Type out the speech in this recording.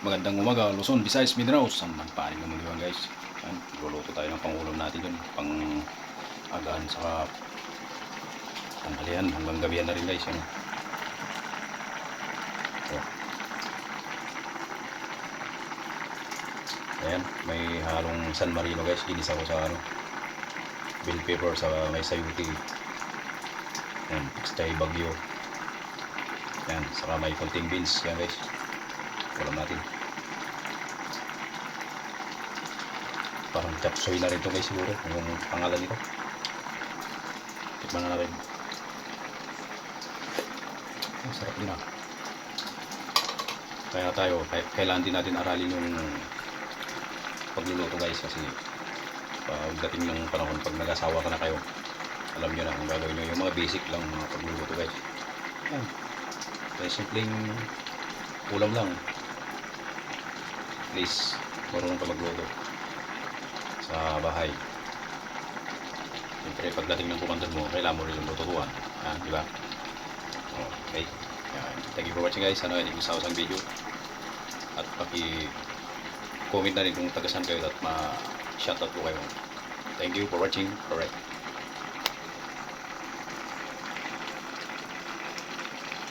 Magandang umaga, Luzon, Visayas, Mindanao. Samantanin naman yun guys. Yan, luluto tayo ng pangulam natin yun. Pang agaan sa tanghalian hanggang gabihan na rin guys. Yan. So, ayan, may halong San Marino guys. Ginisa ko sa bell pepper sa may sayuti. Yan, extra bagyo. Yan, saka may konting beans. Yan guys. Ulam natin. Parang chop suey na rin ito guys siguro. Yung pangalan nito. Tikman na natin. Ang sarap din ah. Kaya tayo, kailangan din natin aralin yung pagluluto guys. Kasi pagdating ng panahon pag nag-asawa ka na kayo, alam nyo na kung gagawin nyo yung mga basic lang mga pagluluto guys. Yan. Kaya simpleng ulam lang. Please, marunong ka magluto sa bahay. Siyempre, pagdating ng kumandon mo, kailangan mo rin yung lutuan. Di ba? Okay. Yan. Thank you for watching guys. Sana hindi gusto sa video. At paki-comment na rin kung tagasan kayo at ma-shoutout po kayo. Thank you for watching. Alright.